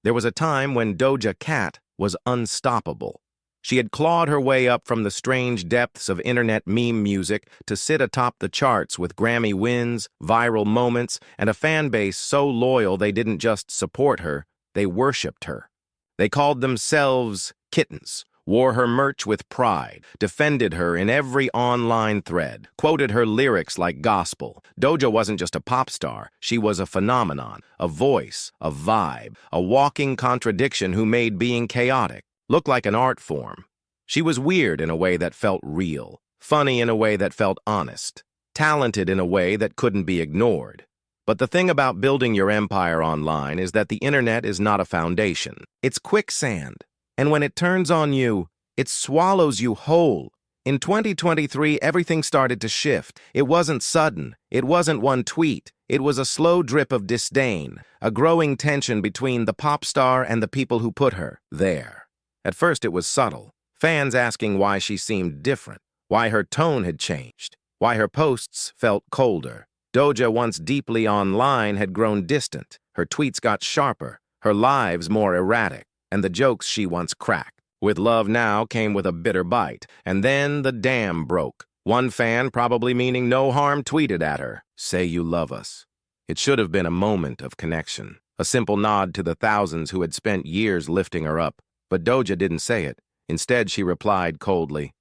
There was a time when Doja Cat was unstoppable. She had clawed her way up from the strange depths of internet meme music to sit atop the charts with Grammy wins, viral moments, and a fan base so loyal they didn't just support her, they worshipped her. They called themselves kittens, wore her merch with pride, defended her in every online thread, quoted her lyrics like gospel. Doja wasn't just a pop star, she was a phenomenon, a voice, a vibe, a walking contradiction who made being chaotic look like an art form. She was weird in a way that felt real, funny in a way that felt honest, talented in a way that couldn't be ignored. But the thing about building your empire online is that the internet is not a foundation. It's quicksand. And when it turns on you, it swallows you whole. In 2023, everything started to shift. It wasn't sudden. It wasn't one tweet. It was a slow drip of disdain, a growing tension between the pop star and the people who put her there. At first, it was subtle. Fans asking why she seemed different, why her tone had changed, why her posts felt colder. Doja, once deeply online, had grown distant. Her tweets got sharper, her lives more erratic, and the jokes she once cracked. With love now came with a bitter bite, and then the dam broke. One fan, probably meaning no harm, tweeted at her, "Say you love us." It should have been a moment of connection, a simple nod to the thousands who had spent years lifting her up. But Doja didn't say it. Instead, she replied coldly,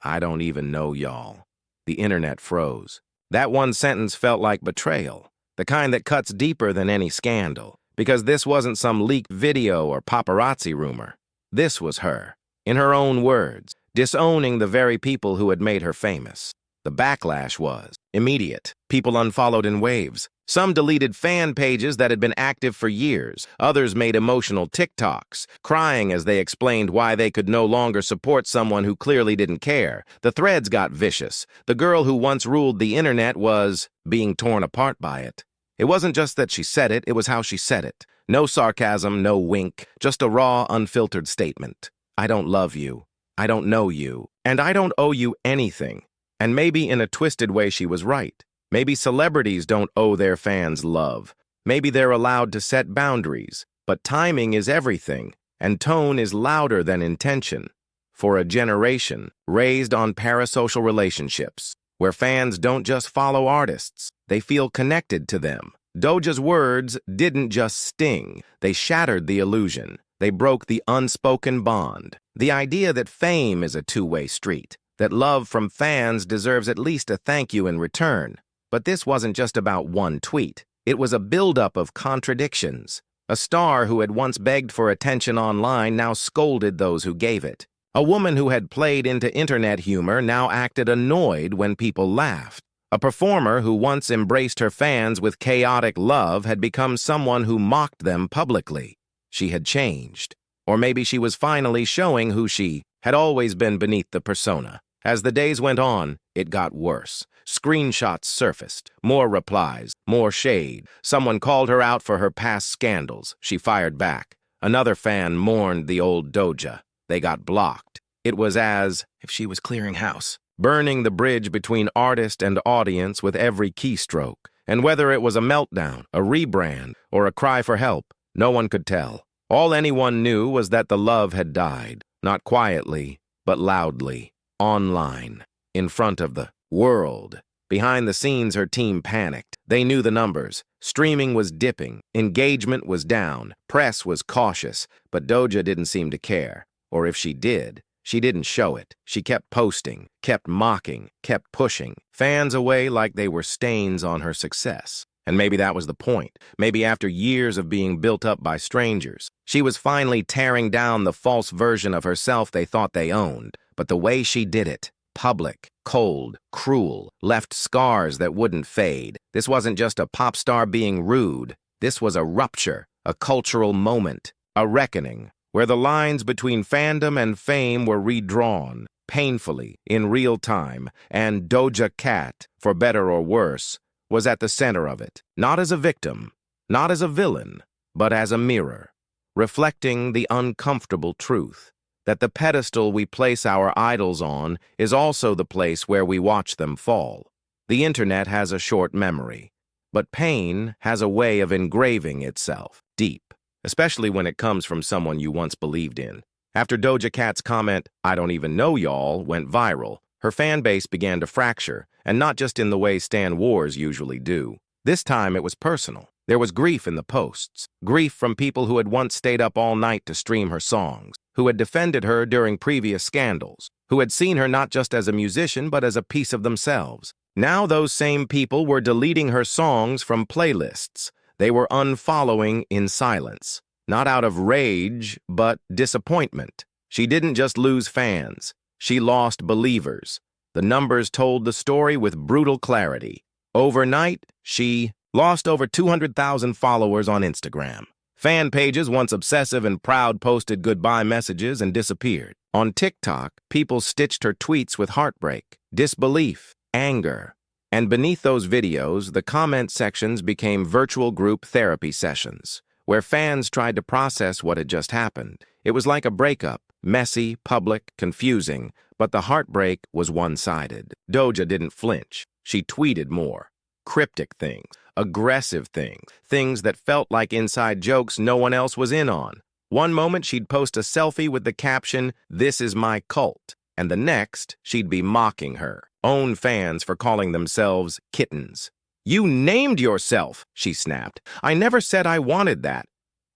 "I don't even know y'all." The internet froze. That one sentence felt like betrayal, the kind that cuts deeper than any scandal, because this wasn't some leaked video or paparazzi rumor. This was her, in her own words, disowning the very people who had made her famous. The backlash was immediate. People unfollowed in waves. Some deleted fan pages that had been active for years. Others made emotional TikToks, crying as they explained why they could no longer support someone who clearly didn't care. The threads got vicious. The girl who once ruled the internet was being torn apart by it. It wasn't just that she said it, it was how she said it. No sarcasm, no wink, just a raw, unfiltered statement. I don't love you. I don't know you. And I don't owe you anything. And maybe in a twisted way she was right. Maybe celebrities don't owe their fans love. Maybe they're allowed to set boundaries. But timing is everything, and tone is louder than intention. For a generation raised on parasocial relationships, where fans don't just follow artists, they feel connected to them. Doja's words didn't just sting, they shattered the illusion. They broke the unspoken bond. The idea that fame is a two-way street, that love from fans deserves at least a thank you in return. But this wasn't just about one tweet. It was a buildup of contradictions. A star who had once begged for attention online now scolded those who gave it. A woman who had played into internet humor now acted annoyed when people laughed. A performer who once embraced her fans with chaotic love had become someone who mocked them publicly. She had changed. Or maybe she was finally showing who she had always been beneath the persona. As the days went on, it got worse. Screenshots surfaced, more replies, more shade. Someone called her out for her past scandals. She fired back. Another fan mourned the old Doja. They got blocked. It was as if she was clearing house, burning the bridge between artist and audience with every keystroke. And whether it was a meltdown, a rebrand, or a cry for help, no one could tell. All anyone knew was that the love had died, not quietly, but loudly, online, in front of the world. Behind the scenes, her team panicked. They knew the numbers. Streaming was dipping. Engagement was down. Press was cautious. But Doja didn't seem to care. Or if she did, she didn't show it. She kept posting, kept mocking, kept pushing fans away like they were stains on her success. And maybe that was the point. Maybe after years of being built up by strangers, she was finally tearing down the false version of herself they thought they owned. But the way she did it, public, cold, cruel, left scars that wouldn't fade. This wasn't just a pop star being rude. This was a rupture, a cultural moment, a reckoning, where the lines between fandom and fame were redrawn, painfully, in real time, and Doja Cat, for better or worse, was at the center of it, not as a victim, not as a villain, but as a mirror, reflecting the uncomfortable truth that the pedestal we place our idols on is also the place where we watch them fall. The internet has a short memory, but pain has a way of engraving itself deep. especially when it comes from someone you once believed in. After Doja Cat's comment, "I don't even know y'all," went viral, her fan base began to fracture, and not just in the way stan wars usually do. This time it was personal. There was grief in the posts, grief from people who had once stayed up all night to stream her songs, who had defended her during previous scandals, who had seen her not just as a musician but as a piece of themselves. Now those same people were deleting her songs from playlists. They were unfollowing in silence, not out of rage, but disappointment. She didn't just lose fans, she lost believers. The numbers told the story with brutal clarity. Overnight, she lost over 200,000 followers on Instagram. Fan pages, once obsessive and proud, posted goodbye messages and disappeared. On TikTok, people stitched her tweets with heartbreak, disbelief, anger. And beneath those videos, the comment sections became virtual group therapy sessions, where fans tried to process what had just happened. It was like a breakup, messy, public, confusing, but the heartbreak was one-sided. Doja didn't flinch. She tweeted more. Cryptic things, aggressive things, things that felt like inside jokes no one else was in on. One moment she'd post a selfie with the caption, "This is my cult," and the next she'd be mocking her own fans for calling themselves kittens. "You named yourself," she snapped. "I never said I wanted that."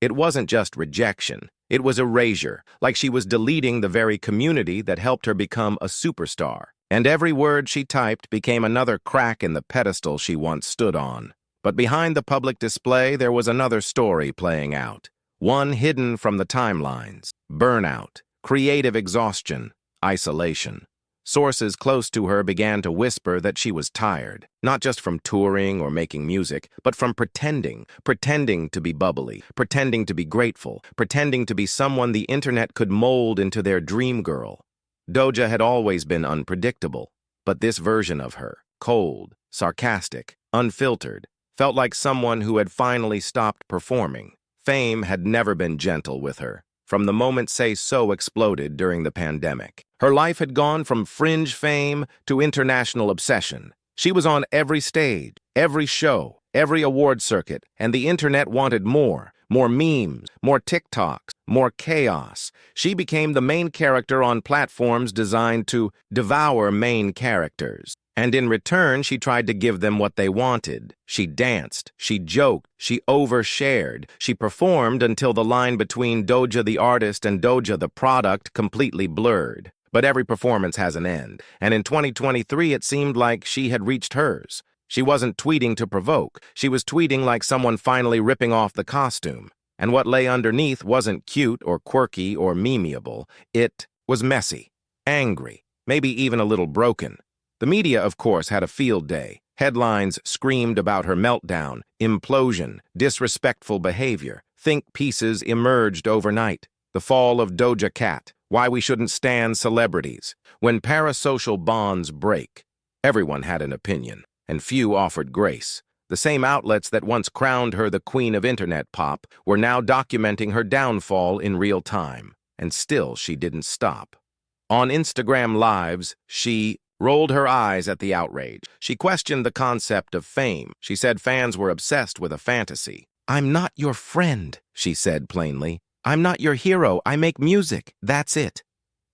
It wasn't just rejection. It was erasure, like she was deleting the very community that helped her become a superstar. And every word she typed became another crack in the pedestal she once stood on. But behind the public display, there was another story playing out, one hidden from the timelines: burnout, creative exhaustion, isolation. Sources close to her began to whisper that she was tired, not just from touring or making music, but from pretending to be bubbly, pretending to be grateful, pretending to be someone the internet could mold into their dream girl. Doja had always been unpredictable, but this version of her, cold, sarcastic, unfiltered, felt like someone who had finally stopped performing. Fame had never been gentle with her, from the moment Say So exploded during the pandemic. Her life had gone from fringe fame to international obsession. She was on every stage, every show, every award circuit, and the internet wanted more memes, more TikToks, more chaos. She became the main character on platforms designed to devour main characters. And in return, she tried to give them what they wanted. She danced, she joked, she overshared. She performed until the line between Doja the artist and Doja the product completely blurred. But every performance has an end, and in 2023 it seemed like she had reached hers. She wasn't tweeting to provoke. She was tweeting like someone finally ripping off the costume. And what lay underneath wasn't cute or quirky or memeable. It was messy, angry, maybe even a little broken. The media, of course, had a field day. Headlines screamed about her meltdown, implosion, disrespectful behavior. Think pieces emerged overnight. The fall of Doja Cat, why we shouldn't stan celebrities. When parasocial bonds break, everyone had an opinion, and few offered grace. The same outlets that once crowned her the queen of internet pop were now documenting her downfall in real time, and still she didn't stop. On Instagram Lives, she rolled her eyes at the outrage. She questioned the concept of fame. She said fans were obsessed with a fantasy. "I'm not your friend," she said plainly. "I'm not your hero. I make music. That's it."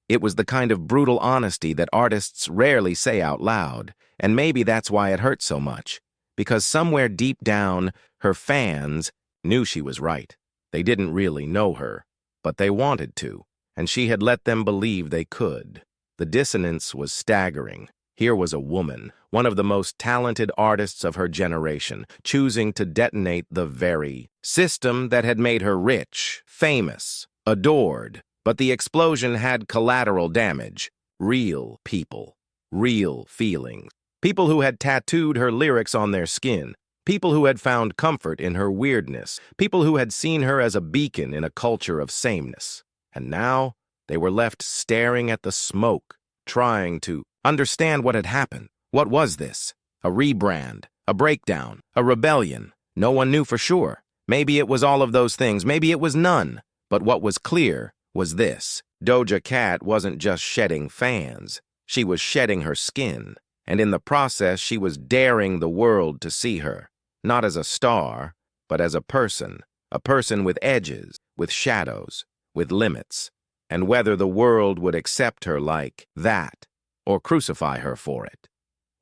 It was the kind of brutal honesty that artists rarely say out loud, and maybe that's why it hurt so much. Because somewhere deep down, her fans knew she was right. They didn't really know her, but they wanted to, and she had let them believe they could. The dissonance was staggering. Here was a woman, one of the most talented artists of her generation, choosing to detonate the very system that had made her rich, famous, adored. But the explosion had collateral damage. Real people, real feelings. People who had tattooed her lyrics on their skin. People who had found comfort in her weirdness. People who had seen her as a beacon in a culture of sameness. And now they were left staring at the smoke, trying to understand what had happened. What was this? A rebrand, a breakdown, a rebellion. No one knew for sure. Maybe it was all of those things. Maybe it was none. But what was clear was this: Doja Cat wasn't just shedding fans. She was shedding her skin. And in the process, she was daring the world to see her, not as a star, but as a person, a person with edges, with shadows, with limits, and whether the world would accept her like that or crucify her for it.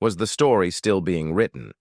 Was the story still being written?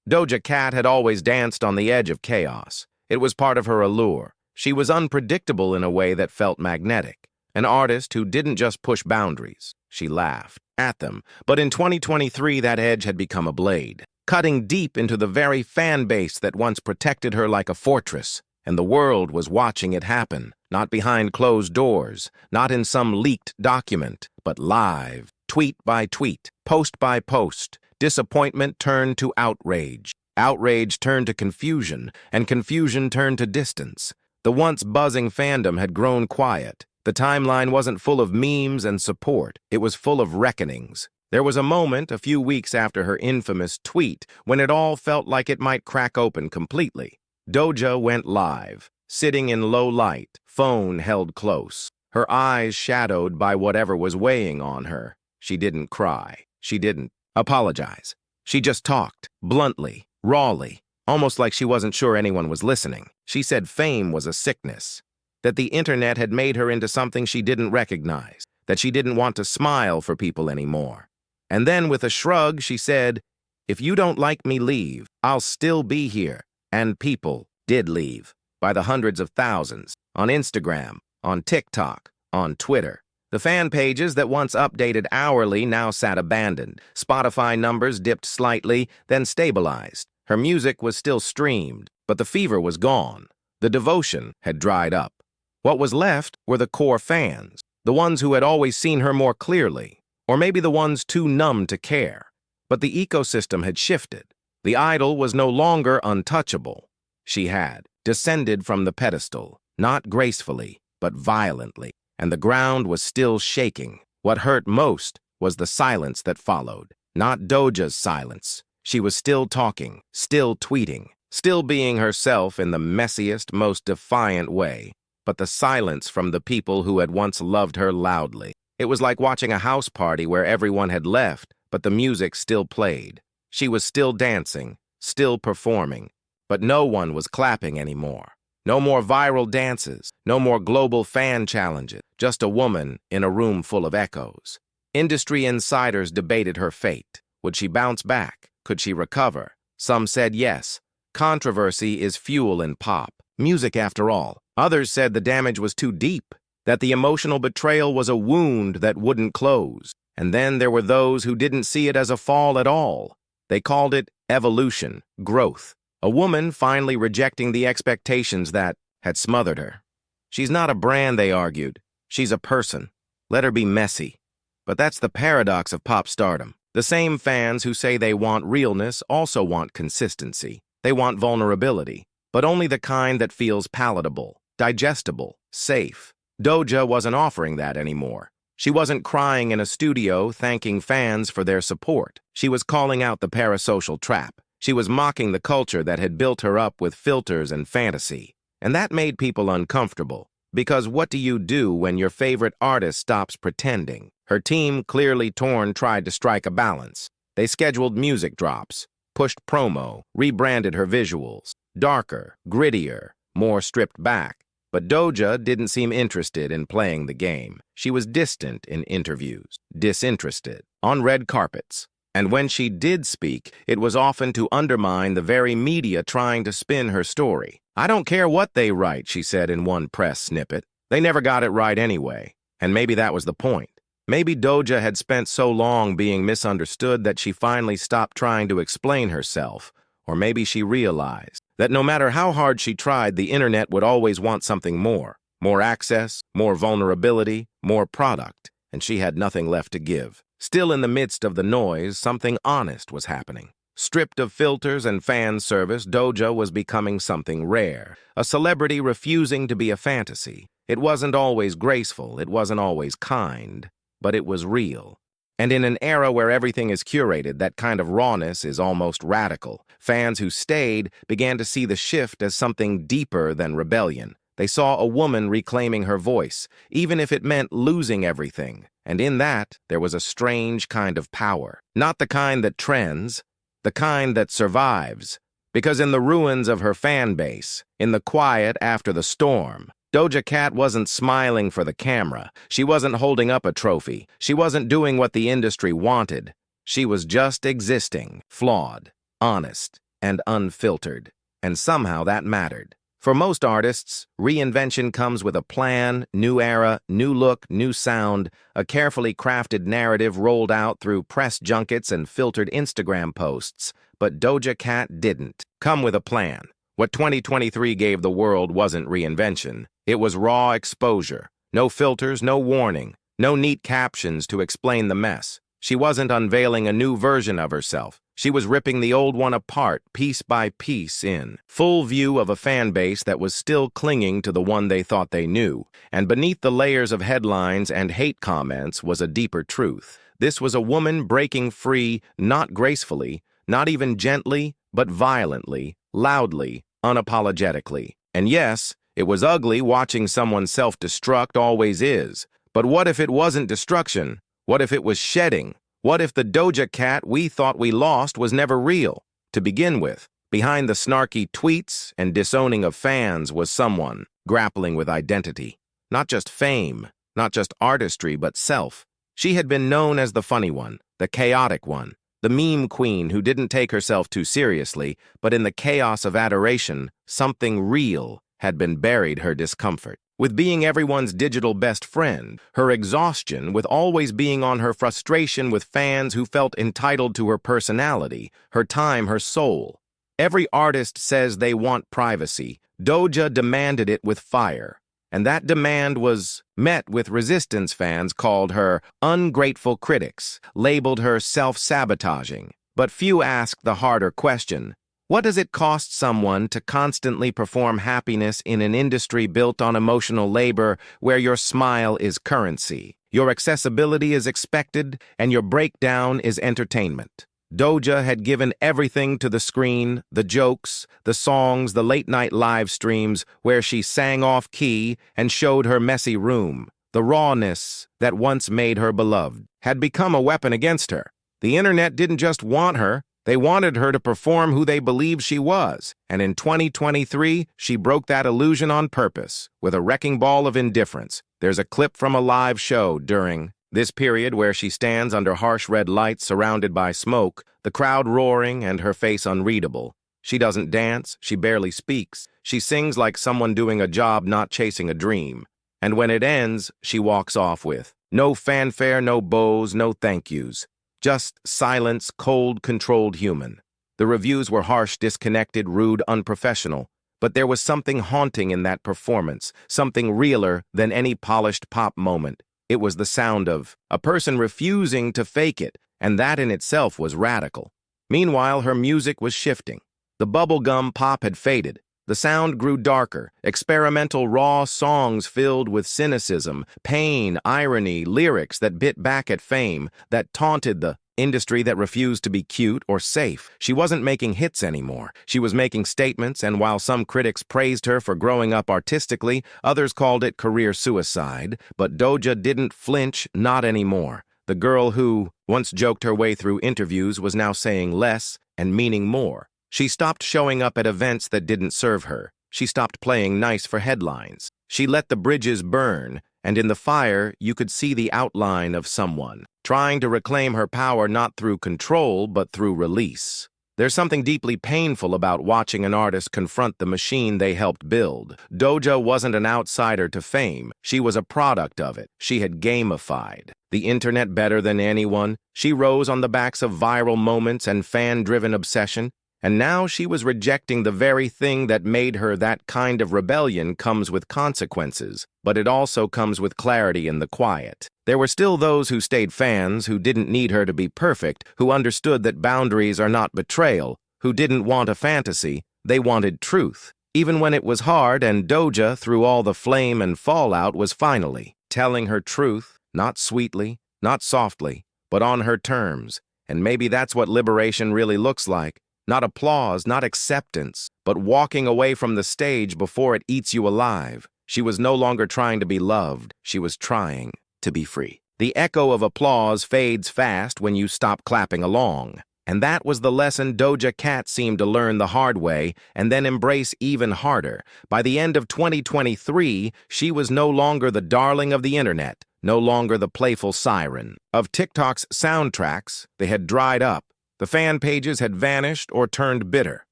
Doja Cat had always danced on the edge of chaos. It was part of her allure. She was unpredictable in a way that felt magnetic. An artist who didn't just push boundaries. She laughed at them. But in 2023, that edge had become a blade, cutting deep into the very fan base that once protected her like a fortress. And the world was watching it happen, not behind closed doors, not in some leaked document, but live, tweet by tweet, post by post. Disappointment turned to outrage. Outrage turned to confusion, and confusion turned to distance. The once buzzing fandom had grown quiet. The timeline wasn't full of memes and support. It was full of reckonings. There was a moment, a few weeks after her infamous tweet, when it all felt like it might crack open completely. Doja went live, sitting in low light, phone held close, her eyes shadowed by whatever was weighing on her. She didn't cry. She didn't apologize. She just talked, bluntly, rawly, almost like she wasn't sure anyone was listening. She said fame was a sickness, that the internet had made her into something she didn't recognize, that she didn't want to smile for people anymore. And then with a shrug, she said, "If you don't like me, leave. I'll still be here." And people did leave, by the hundreds of thousands, on Instagram, on TikTok, on Twitter. The fan pages that once updated hourly now sat abandoned. Spotify numbers dipped slightly, then stabilized. Her music was still streamed, but the fever was gone. The devotion had dried up. What was left were the core fans, the ones who had always seen her more clearly, or maybe the ones too numb to care. But the ecosystem had shifted. The idol was no longer untouchable. She had descended from the pedestal, not gracefully, but violently, and the ground was still shaking. What hurt most was the silence that followed, not Doja's silence. She was still talking, still tweeting, still being herself in the messiest, most defiant way, but the silence from the people who had once loved her loudly. It was like watching a house party where everyone had left, but the music still played. She was still dancing, still performing, but no one was clapping anymore. No more viral dances, no more global fan challenges, just a woman in a room full of echoes. Industry insiders debated her fate. Would she bounce back? Could she recover? Some said yes. Controversy is fuel in pop. Music, after all. Others said the damage was too deep, that the emotional betrayal was a wound that wouldn't close. And then there were those who didn't see it as a fall at all. They called it evolution, growth. A woman finally rejecting the expectations that had smothered her. She's not a brand, they argued. She's a person. Let her be messy. But that's the paradox of pop stardom. The same fans who say they want realness also want consistency. They want vulnerability, but only the kind that feels palatable, digestible, safe. Doja wasn't offering that anymore. She wasn't crying in a studio thanking fans for their support. She was calling out the parasocial trap. She was mocking the culture that had built her up with filters and fantasy. And that made people uncomfortable. Because what do you do when your favorite artist stops pretending? Her team, clearly torn, tried to strike a balance. They scheduled music drops, pushed promo, rebranded her visuals. Darker, grittier, more stripped back. But Doja didn't seem interested in playing the game. She was distant in interviews, disinterested, on red carpets. And when she did speak, it was often to undermine the very media trying to spin her story. "I don't care what they write," she said in one press snippet. "They never got it right anyway." And maybe that was the point. Maybe Doja had spent so long being misunderstood that she finally stopped trying to explain herself. Or maybe she realized that no matter how hard she tried, the internet would always want something more. More access, more vulnerability, more product. And she had nothing left to give. Still in the midst of the noise, something honest was happening. Stripped of filters and fan service, Doja was becoming something rare. A celebrity refusing to be a fantasy. It wasn't always graceful, it wasn't always kind, but it was real. And in an era where everything is curated, that kind of rawness is almost radical. Fans who stayed began to see the shift as something deeper than rebellion. They saw a woman reclaiming her voice, even if it meant losing everything. And in that, there was a strange kind of power. Not the kind that trends, the kind that survives, Because in the ruins of her fan base, in the quiet after the storm, Doja Cat wasn't smiling for the camera. She wasn't holding up a trophy. She wasn't doing what the industry wanted. She was just existing, flawed, honest, and unfiltered. And somehow that mattered. For most artists, reinvention comes with a plan, new era, new look, new sound, a carefully crafted narrative rolled out through press junkets and filtered Instagram posts. But Doja Cat didn't come with a plan. What 2023 gave the world wasn't reinvention. It was raw exposure. No filters, no warning, no neat captions to explain the mess. She wasn't unveiling a new version of herself. She was ripping the old one apart, piece by piece, in full view of a fan base that was still clinging to the one they thought they knew. And beneath the layers of headlines and hate comments was a deeper truth. This was a woman breaking free, not gracefully, not even gently, but violently, loudly, unapologetically. And yes, it was ugly watching someone self-destruct, always is. But what if it wasn't destruction? What if it was shedding? What if the Doja Cat we thought we lost was never real? To begin with, behind the snarky tweets and disowning of fans was someone grappling with identity. Not just fame, not just artistry, but self. She had been known as the funny one, the chaotic one, the meme queen who didn't take herself too seriously, but in the chaos of adoration, something real had been buried her discomfort. With being everyone's digital best friend, her exhaustion with always being on, her frustration with fans who felt entitled to her personality, her time, her soul. Every artist says they want privacy. Doja demanded it with fire. And that demand was met with resistance. Fans called her ungrateful, critics labeled her self-sabotaging. But few asked the harder question. What does it cost someone to constantly perform happiness in an industry built on emotional labor where your smile is currency, your accessibility is expected, and your breakdown is entertainment? Doja had given everything to the screen, the jokes, the songs, the late-night live streams where she sang off-key and showed her messy room. The rawness that once made her beloved had become a weapon against her. The internet didn't just want her. They wanted her to perform who they believed she was, and in 2023, she broke that illusion on purpose, with a wrecking ball of indifference. There's a clip from a live show during this period where she stands under harsh red lights surrounded by smoke, the crowd roaring and her face unreadable. She doesn't dance, she barely speaks. She sings like someone doing a job, not chasing a dream. And when it ends, she walks off with no fanfare, no bows, no thank yous. Just silence, cold, controlled human. The reviews were harsh, disconnected, rude, unprofessional. But there was something haunting in that performance, something realer than any polished pop moment. It was the sound of a person refusing to fake it, and that in itself was radical. Meanwhile, her music was shifting. The bubblegum pop had faded. The sound grew darker, experimental, raw songs filled with cynicism, pain, irony, lyrics that bit back at fame, that taunted the industry that refused to be cute or safe. She wasn't making hits anymore. She was making statements, and while some critics praised her for growing up artistically, others called it career suicide. But Doja didn't flinch, not anymore. The girl who once joked her way through interviews was now saying less and meaning more. She stopped showing up at events that didn't serve her. She stopped playing nice for headlines. She let the bridges burn, and in the fire, you could see the outline of someone trying to reclaim her power not through control, but through release. There's something deeply painful about watching an artist confront the machine they helped build. Doja wasn't an outsider to fame. She was a product of it. She had gamified the internet better than anyone. She rose on the backs of viral moments and fan-driven obsession. And now she was rejecting the very thing that made her. That kind of rebellion comes with consequences, but it also comes with clarity in the quiet. There were still those who stayed fans, who didn't need her to be perfect, who understood that boundaries are not betrayal, who didn't want a fantasy, they wanted truth. Even when it was hard, and Doja, through all the flame and fallout, was finally telling her truth, not sweetly, not softly, but on her terms. And maybe that's what liberation really looks like. Not applause, not acceptance, but walking away from the stage before it eats you alive. She was no longer trying to be loved. She was trying to be free. The echo of applause fades fast when you stop clapping along. And that was the lesson Doja Cat seemed to learn the hard way and then embrace even harder. By the end of 2023, she was no longer the darling of the internet, no longer the playful siren. Of TikTok's soundtracks, they had dried up. The fan pages had vanished or turned bitter.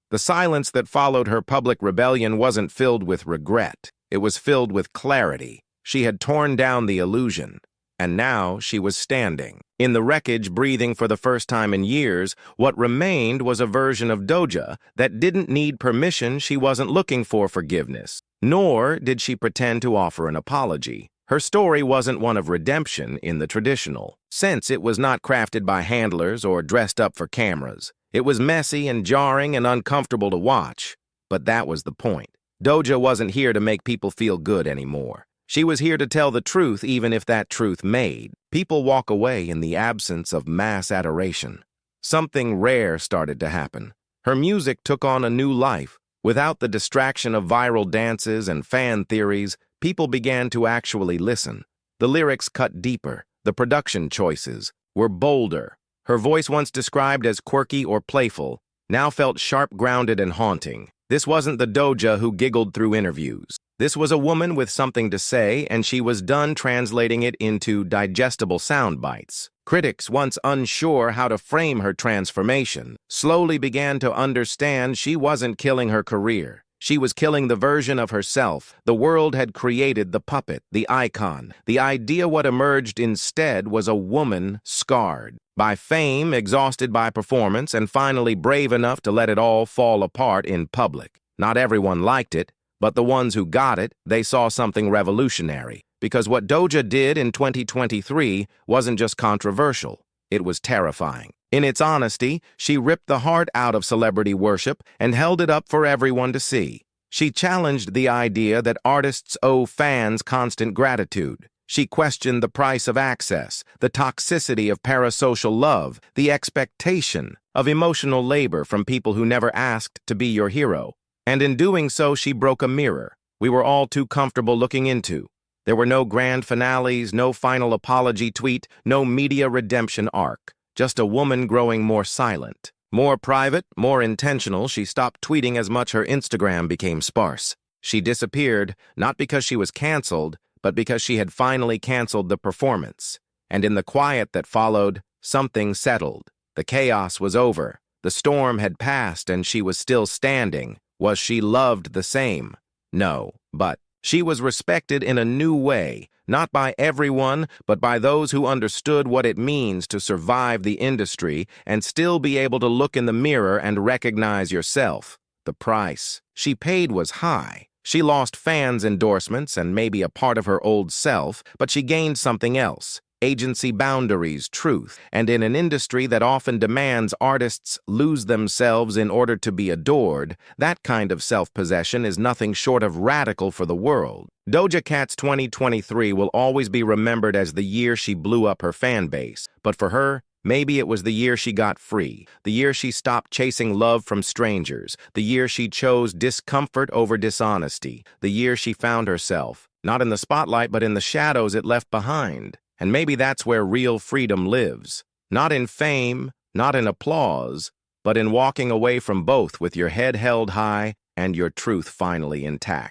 The silence that followed her public rebellion wasn't filled with regret. It was filled with clarity. She had torn down the illusion. And now she was standing. In the wreckage, breathing for the first time in years, what remained was a version of Doja that didn't need permission. She wasn't looking for forgiveness. Nor did she pretend to offer an apology. Her story wasn't one of redemption in the traditional sense. It was not crafted by handlers or dressed up for cameras. It was messy and jarring and uncomfortable to watch. But that was the point. Doja wasn't here to make people feel good anymore. She was here to tell the truth, even if that truth made people walk away in the absence of mass adoration. Something rare started to happen. Her music took on a new life. Without the distraction of viral dances and fan theories, people began to actually listen. The lyrics cut deeper. The production choices were bolder. Her voice, once described as quirky or playful, now felt sharp, grounded, and haunting. This wasn't the Doja who giggled through interviews. This was a woman with something to say, and she was done translating it into digestible sound bites. Critics, once unsure how to frame her transformation, slowly began to understand she wasn't killing her career. She was killing the version of herself the world had created, the puppet, the icon. The idea what emerged instead was a woman scarred by fame, exhausted by performance, and finally brave enough to let it all fall apart in public. Not everyone liked it, but the ones who got it, they saw something revolutionary. Because what Doja did in 2023 wasn't just controversial, it was terrifying. In its honesty, she ripped the heart out of celebrity worship and held it up for everyone to see. She challenged the idea that artists owe fans constant gratitude. She questioned the price of access, the toxicity of parasocial love, the expectation of emotional labor from people who never asked to be your hero. And in doing so, she broke a mirror we were all too comfortable looking into. There were no grand finales, no final apology tweet, no media redemption arc. Just a woman growing more silent, more private, more intentional. She stopped tweeting as much. Her Instagram became sparse. She disappeared, not because she was canceled, but because she had finally canceled the performance. And in the quiet that followed, something settled. The chaos was over. The storm had passed, and she was still standing. Was she loved the same? No, but she was respected in a new way, not by everyone, but by those who understood what it means to survive the industry and still be able to look in the mirror and recognize yourself. The price she paid was high. She lost fans' endorsements and maybe a part of her old self, but she gained something else. Agency boundaries, truth, and in an industry that often demands artists lose themselves in order to be adored, that kind of self-possession is nothing short of radical for the world. Doja Cat's 2023 will always be remembered as the year she blew up her fan base, but for her, maybe it was the year she got free, the year she stopped chasing love from strangers, the year she chose discomfort over dishonesty, the year she found herself, not in the spotlight but in the shadows it left behind. And maybe that's where real freedom lives. Not in fame, not in applause, but in walking away from both with your head held high and your truth finally intact.